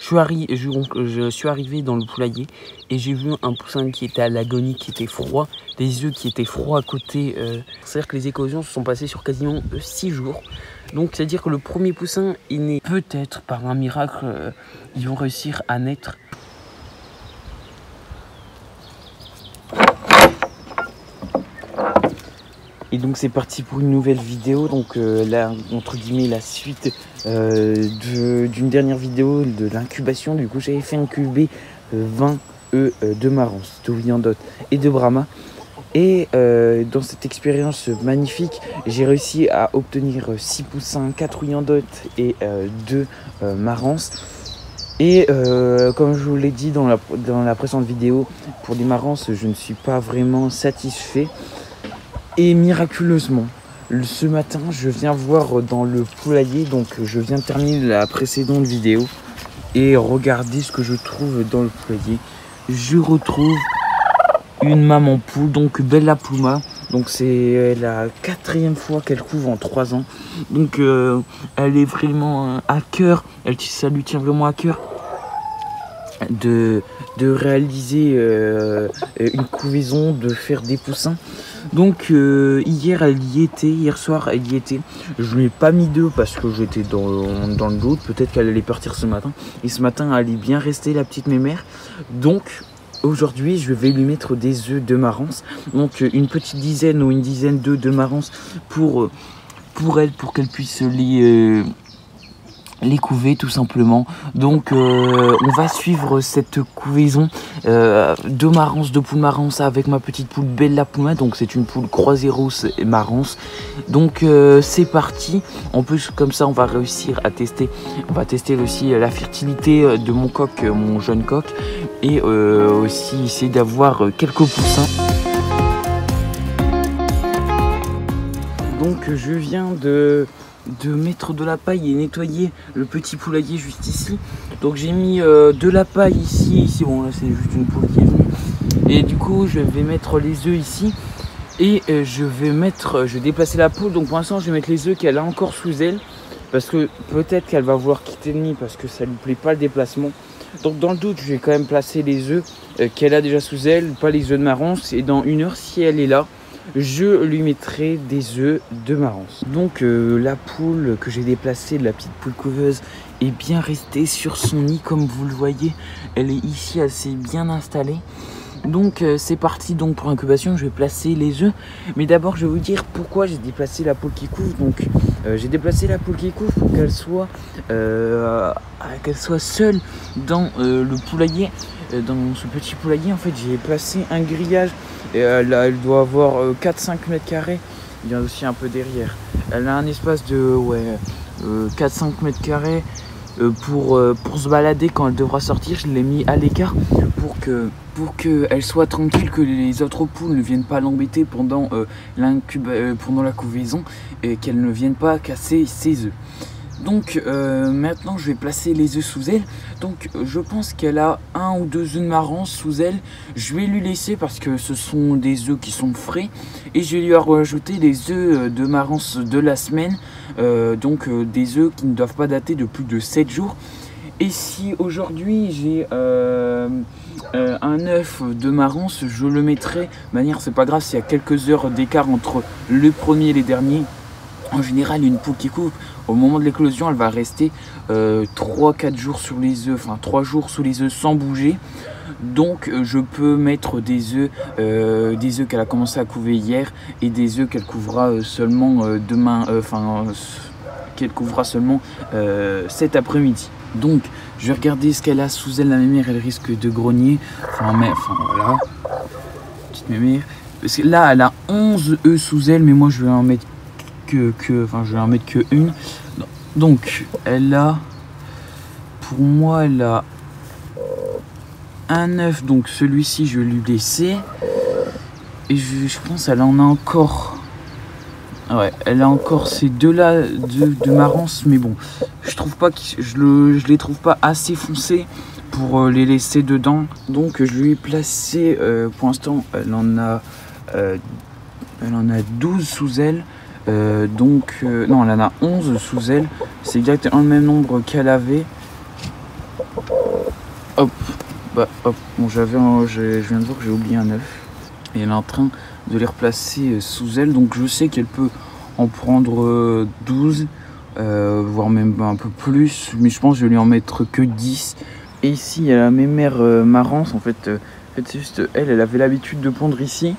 je suis arrivé dans le poulailler et j'ai vu un poussin qui était à l'agonie, qui était froid, des œufs qui étaient froids à côté. C'est-à-dire que les éclosions se sont passées sur quasiment 6 jours. Donc c'est-à-dire que le premier poussin est né. Peut-être par un miracle, ils vont réussir à naître. Et donc c'est parti pour une nouvelle vidéo, donc là entre guillemets la suite d'une dernière vidéo de l'incubation. Du coup j'avais fait incuber 20 œufs de marrance, de Wyandotte et de Brahma. Et dans cette expérience magnifique, j'ai réussi à obtenir 6 poussins, 4 Wyandotte et 2 marrance. Et comme je vous l'ai dit dans la précédente vidéo, pour les marances, je ne suis pas vraiment satisfait. Et miraculeusement, ce matin, je viens voir dans le poulailler, donc je viens de terminer la précédente vidéo. Et regardez ce que je trouve dans le poulailler. Je retrouve une maman poule, donc Bella Pluma. Donc c'est la 4e fois qu'elle couve en 3 ans. Donc elle est vraiment à cœur, ça lui tient vraiment à cœur de réaliser une couvaison, de faire des poussins. Donc hier soir elle y était. Je lui ai pas mis d'œufs parce que j'étais dans le doute, peut-être qu'elle allait partir ce matin. Et ce matin elle est bien restée, la petite mémère. Donc aujourd'hui je vais lui mettre des œufs de marrance. Donc une petite dizaine ou une dizaine d'œufs de marrance pour qu'elle puisse les couver tout simplement. Donc on va suivre cette couvaison de marrance, de poule marrance avec ma petite poule Bella Pluma. Donc c'est une poule croisée rousse et marrance. Donc c'est parti. En plus comme ça on va réussir à tester. On va tester aussi la fertilité de mon coq, mon jeune coq. Et aussi essayer d'avoir quelques poussins. Donc je viens de mettre de la paille et nettoyer le petit poulailler juste ici. Donc j'ai mis de la paille ici, bon là c'est juste une poule qui est venue. Et du coup je vais mettre les œufs ici. Et je vais déplacer la poule. Donc pour l'instant je vais mettre les œufs qu'elle a encore sous elle. Parce que peut-être qu'elle va vouloir quitter le nid parce que ça lui plaît pas le déplacement. Donc dans le doute je vais quand même placer les œufs qu'elle a déjà sous elle, pas les œufs de marrance. Et dans 1 heure si elle est là, je lui mettrai des œufs de marrance. Donc la poule que j'ai déplacée, la petite poule couveuse, est bien restée sur son nid comme vous le voyez. Elle est ici assez bien installée. Donc c'est parti donc pour l'incubation, je vais placer les œufs. Mais d'abord je vais vous dire pourquoi j'ai déplacé la poule qui couve. Donc j'ai déplacé la poule qui couve pour qu'elle soit seule dans le poulailler. Dans ce petit poulailler en fait j'ai placé un grillage. Et là elle doit avoir 4-5 mètres carrés. Il y a aussi un peu derrière. Elle a un espace de 4-5 mètres carrés pour se balader quand elle devra sortir. Je l'ai mis à l'écart pour qu'elle soit tranquille, que les autres poules ne viennent pas l'embêter pendant la couvaison et qu'elle ne vienne pas casser ses œufs. Donc maintenant je vais placer les œufs sous elle. Donc je pense qu'elle a 1 ou 2 œufs de marrance sous elle. Je vais lui laisser parce que ce sont des œufs qui sont frais. Et je vais lui rajouter les œufs de marrance de la semaine. Donc des œufs qui ne doivent pas dater de plus de 7 jours. Et si aujourd'hui j'ai un œuf de marrance, je le mettrai. De manière, c'est pas grave s'il y a quelques heures d'écart entre le premier et les derniers. En général, une poule qui couve, au moment de l'éclosion, elle va rester 3-4 jours sur les œufs, enfin 3 jours sous les œufs sans bouger. Donc je peux mettre des œufs qu'elle a commencé à couver hier et des œufs qu'elle couvra seulement demain, qu'elle couvra seulement cet après-midi. Donc je vais regarder ce qu'elle a sous elle, la mémère, elle risque de grogner. Enfin voilà, petite mémère. Parce que là elle a 11 œufs sous elle, mais moi je vais en mettre que une. Donc elle a, pour moi elle a un œuf, donc celui-ci je vais lui laisser. Et je pense qu'elle en a encore. Ouais, elle a encore ces deux-là de marrance, mais bon, je les trouve pas assez foncés pour les laisser dedans. Donc je lui ai placé, pour l'instant, elle en a 12 sous elle. Non, elle en a 11 sous elle. C'est exactement le même nombre qu'elle avait. Hop, hop. Bon, je viens de voir que j'ai oublié un œuf. Et elle est en train de les replacer sous elle. Donc je sais qu'elle peut en prendre 12, voire même un peu plus. Mais je pense que je vais lui en mettre que 10. Et ici, il y a la mémère Marance. En fait, c'est juste elle avait l'habitude de pondre ici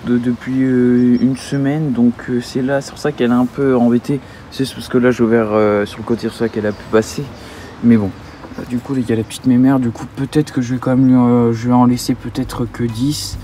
depuis une semaine. Donc c'est pour ça qu'elle est un peu embêtée. C'est parce que là, j'ai ouvert sur le côté, sur ça qu'elle a pu passer. Mais bon. Du coup, il y a la petite mémère. Du coup, peut-être que je vais quand même je vais en laisser peut-être que 10.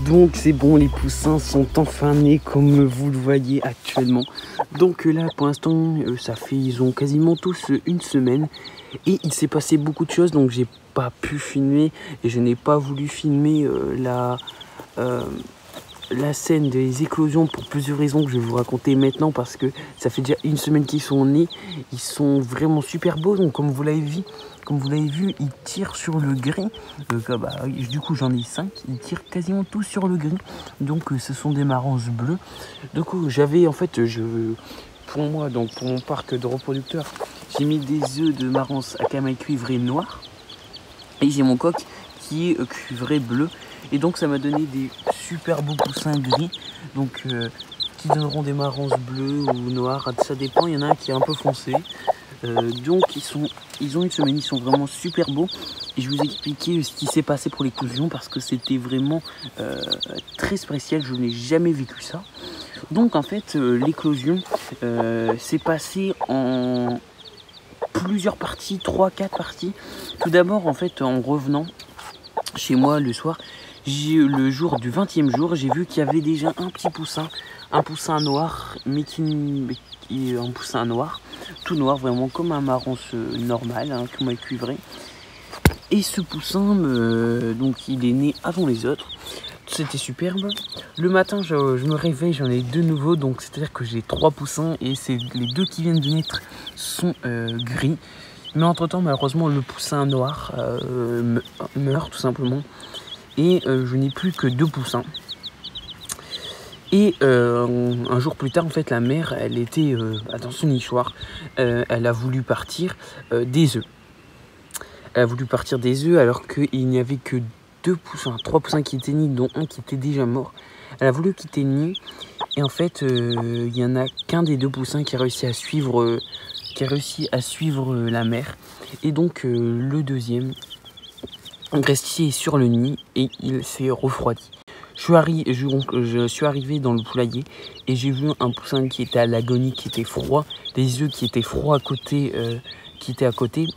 Donc c'est bon, les poussins sont enfin nés comme vous le voyez actuellement. Donc là pour l'instant ils ont quasiment tous une semaine. Et il s'est passé beaucoup de choses, donc j'ai pas pu filmer. Et je n'ai pas voulu filmer la scène des éclosions pour plusieurs raisons que je vais vous raconter maintenant. Parce que ça fait déjà une semaine qu'ils sont nés. Ils sont vraiment super beaux, donc comme vous l'avez vu, ils tirent sur le gris. Du coup, j'en ai 5. Ils tirent quasiment tous sur le gris. Donc, ce sont des marances bleues. Du coup, j'avais en fait, pour moi, donc pour mon parc de reproducteurs, j'ai mis des œufs de marance à camail cuivré noir. Et j'ai mon coq qui est cuivré bleu. Et donc, ça m'a donné des super beaux poussins gris. Donc, qui donneront des marances bleues ou noires. Ça dépend. Il y en a un qui est un peu foncé. Donc ils ont une semaine, ils sont vraiment super beaux. Et je vous ai expliqué ce qui s'est passé pour l'éclosion parce que c'était vraiment très spécial, je n'ai jamais vécu ça. Donc en fait l'éclosion s'est passée en plusieurs parties, 3-4 parties. Tout d'abord en fait en revenant chez moi le soir, le jour du 20e jour, j'ai vu qu'il y avait déjà un petit poussin, un poussin noir, un poussin noir, tout noir, vraiment comme un marance normal, hein, comme un cuivré. Et ce poussin, donc il est né avant les autres. C'était superbe. Le matin, je me réveille, j'en ai 2 nouveaux, donc c'est-à-dire que j'ai 3 poussins et c'est les 2 qui viennent de naître sont gris. Mais entre-temps, malheureusement, le poussin noir meurt tout simplement. Et je n'ai plus que 2 poussins. Et un jour plus tard, en fait, la mère, elle était dans son nichoir. Elle a voulu partir des œufs. Elle a voulu partir des œufs alors qu'il n'y avait que 3 poussins qui étaient nés, dont un qui était déjà mort. Elle a voulu quitter le nid. Et en fait, il n'y en a qu'un des 2 poussins qui a réussi à suivre, la mère. Et donc, le deuxième resté sur le nid et il s'est refroidi. Je suis arrivé dans le poulailler et j'ai vu un poussin qui était à l'agonie, qui était froid, des œufs qui étaient froids à côté,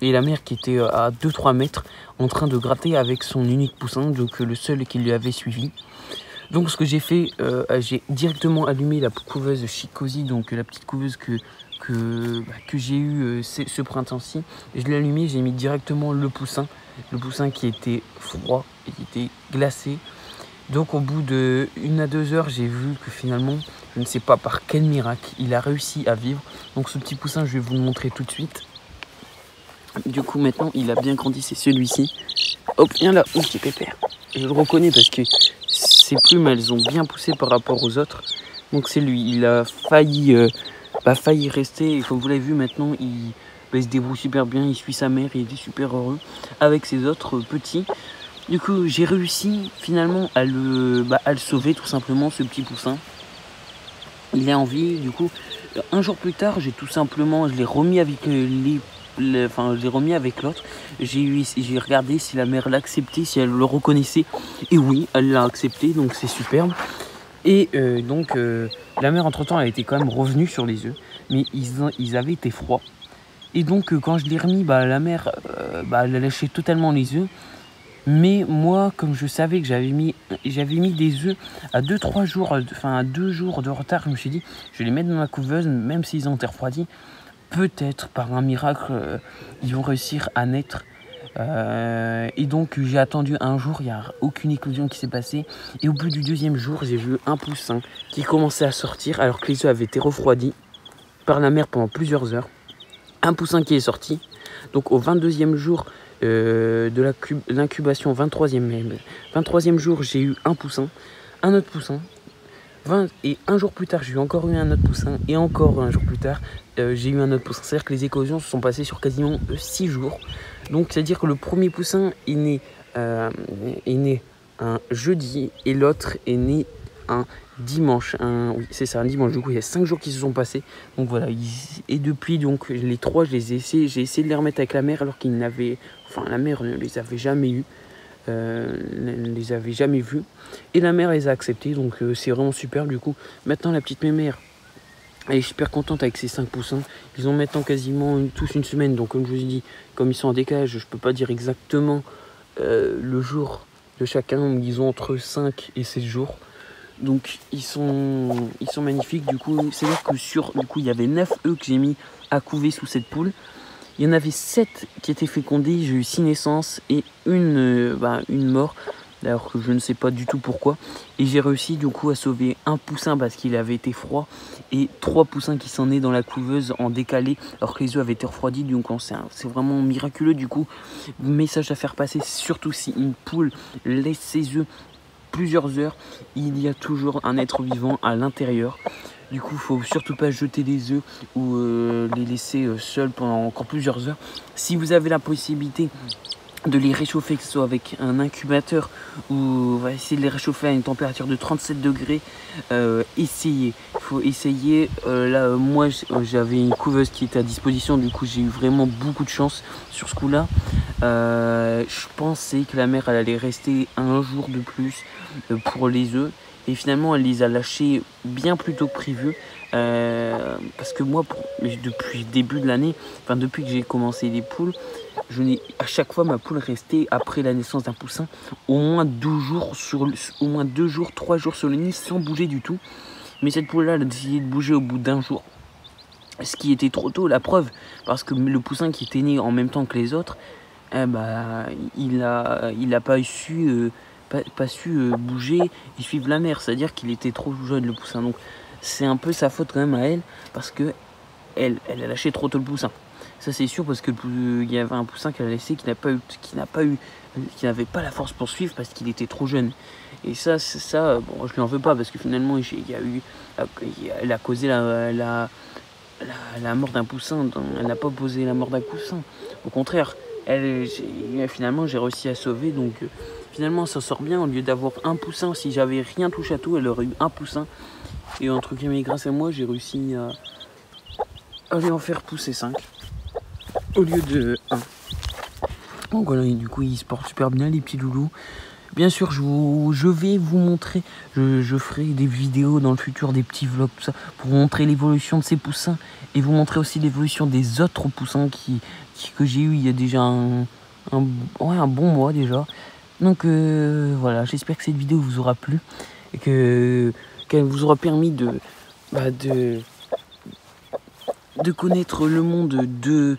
et la mère qui était à 2-3 mètres en train de gratter avec son unique poussin, donc le seul qui lui avait suivi. Donc ce que j'ai fait, j'ai directement allumé la couveuse Chicozy, donc la petite couveuse que j'ai eu ce printemps-ci. Je l'ai allumé, j'ai mis directement le poussin qui était froid et qui était glacé. Donc au bout de 1 à 2 heures, j'ai vu que finalement, je ne sais pas par quel miracle, il a réussi à vivre. Donc ce petit poussin, je vais vous le montrer tout de suite. Du coup maintenant, il a bien grandi, c'est celui-ci. Hop, viens là, mon petit pépère. Je le reconnais parce que ses plumes, elles ont bien poussé par rapport aux autres. Donc c'est lui, il a failli rester. Et comme vous l'avez vu maintenant, il se débrouille super bien, il suit sa mère, il est super heureux avec ses autres petits. Du coup, j'ai réussi finalement à le sauver tout simplement, ce petit poussin. Il est en vie. Du coup, un jour plus tard, je l'ai remis avec l'autre. J'ai regardé si la mère l'acceptait, si elle le reconnaissait. Et oui, elle l'a accepté, donc c'est superbe. Et la mère entre-temps, elle était quand même revenue sur les œufs, mais ils avaient été froids. Et donc, quand je l'ai remis, la mère, elle a lâché totalement les œufs. Mais moi, comme je savais que j'avais mis des œufs à 2-3 jours, à 2 jours de retard, je me suis dit, je vais les mettre dans ma couveuse, même s'ils ont été refroidis. Peut-être, par un miracle, ils vont réussir à naître. Et donc, j'ai attendu un jour, il n'y a aucune éclosion qui s'est passée. Et au bout du 2e jour, j'ai vu un poussin qui commençait à sortir, alors que les œufs avaient été refroidis par la mère pendant plusieurs heures. un poussin qui est sorti. Donc au 22e jour de l'incubation, 23e jour, j'ai eu un poussin, un autre poussin. Et un jour plus tard, j'ai eu encore eu un autre poussin. Et encore un jour plus tard, j'ai eu un autre poussin. C'est-à-dire que les éclosions se sont passées sur quasiment 6 jours. Donc c'est-à-dire que le premier poussin est né un jeudi et l'autre est né un dimanche. Oui, c'est ça, un dimanche. Du coup, il y a 5 jours qui se sont passés. Donc voilà. Et depuis, donc, les 3, j'ai essayé de les remettre avec la mère alors qu'ils n'avaient... Enfin, la mère ne les avait jamais eus. Ne les avait jamais vus. Et la mère les a acceptés. Donc c'est vraiment super. Du coup, maintenant, la petite mémère, elle est super contente avec ses 5 poussins. Ils ont maintenant quasiment tous une semaine. Donc comme je vous ai dit, comme ils sont en décalage, je peux pas dire exactement le jour de chacun. Ils ont entre 5 et 7 jours. Donc ils sont magnifiques. Du coup, c'est vrai que il y avait 9 œufs que j'ai mis à couver sous cette poule. Il y en avait 7 qui étaient fécondés. J'ai eu 6 naissances et une mort. Alors que je ne sais pas du tout pourquoi. Et j'ai réussi du coup à sauver un poussin parce qu'il avait été froid. Et 3 poussins qui s'en est dans la couveuse en décalé. Alors que les œufs avaient été refroidis. Donc c'est vraiment miraculeux du coup. Message à faire passer. Surtout si une poule laisse ses œufs plusieurs heures, il y a toujours un être vivant à l'intérieur. Du coup, il faut surtout pas jeter les œufs ou les laisser seuls pendant encore plusieurs heures. Si vous avez la possibilité de les réchauffer, que ce soit avec un incubateur ou on va essayer de les réchauffer à une température de 37 degrés, essayez. Il faut essayer. Là, moi, j'avais une couveuse qui était à disposition. Du coup, j'ai eu vraiment beaucoup de chance sur ce coup-là. Je pensais que la mère elle allait rester un jour de plus pour les œufs. Et finalement, elle les a lâchés bien plus tôt que prévu. Parce que moi, depuis le début de l'année, enfin depuis que j'ai commencé les poules, à chaque fois ma poule restait après la naissance d'un poussin au moins 2 jours, 3 jours sur le nid sans bouger du tout. Mais cette poule-là, elle a décidé de bouger au bout d'1 jour. Ce qui était trop tôt, la preuve. Parce que le poussin qui était né en même temps que les autres, il a pas su bouger et suivre la mère. C'est-à-dire qu'il était trop jeune le poussin. Donc c'est un peu sa faute quand même à elle. Parce que elle a lâché trop tôt le poussin. Ça c'est sûr parce que il y avait un poussin qu'elle a laissé qui n'avait pas la force pour suivre parce qu'il était trop jeune. Et ça, bon, je lui en veux pas parce que finalement elle a causé la mort d'un poussin. Elle n'a pas posé la mort d'un poussin. Au contraire, finalement j'ai réussi à sauver. Donc finalement ça sort bien. Au lieu d'avoir un poussin, si j'avais rien touché à tout, elle aurait eu un poussin. Et entre guillemets, grâce à moi, j'ai réussi à lui en faire pousser 5 au lieu de 1. Donc voilà, et du coup ils se portent super bien les petits loulous. Bien sûr, je vais vous montrer, je ferai des vidéos dans le futur, des petits vlogs, tout ça, pour vous montrer l'évolution de ces poussins et vous montrer aussi l'évolution des autres poussins que j'ai eu il y a déjà un bon mois déjà. Donc voilà, j'espère que cette vidéo vous aura plu et qu'elle vous aura permis de connaître le monde de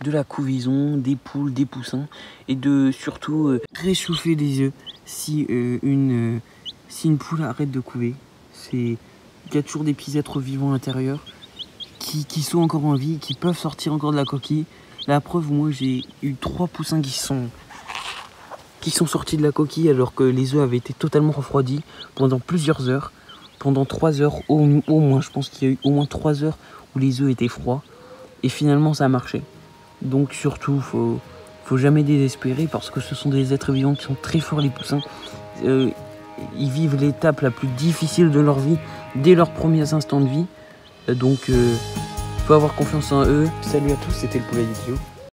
la couvaison, des poules, des poussins et de surtout réchauffer les œufs si une poule arrête de couver. Il y a toujours des petits êtres vivants à l'intérieur qui sont encore en vie, qui peuvent sortir encore de la coquille. La preuve, moi j'ai eu 3 poussins qui sont sortis de la coquille alors que les œufs avaient été totalement refroidis pendant plusieurs heures. Pendant 3 heures au moins, je pense qu'il y a eu au moins 3 heures où les œufs étaient froids et finalement ça a marché. Donc surtout faut jamais désespérer parce que ce sont des êtres vivants qui sont très forts, les poussins. Ils vivent l'étape la plus difficile de leur vie dès leurs premiers instants de vie. Donc faut avoir confiance en eux. Salut à tous, c'était le Poulailler Kyo.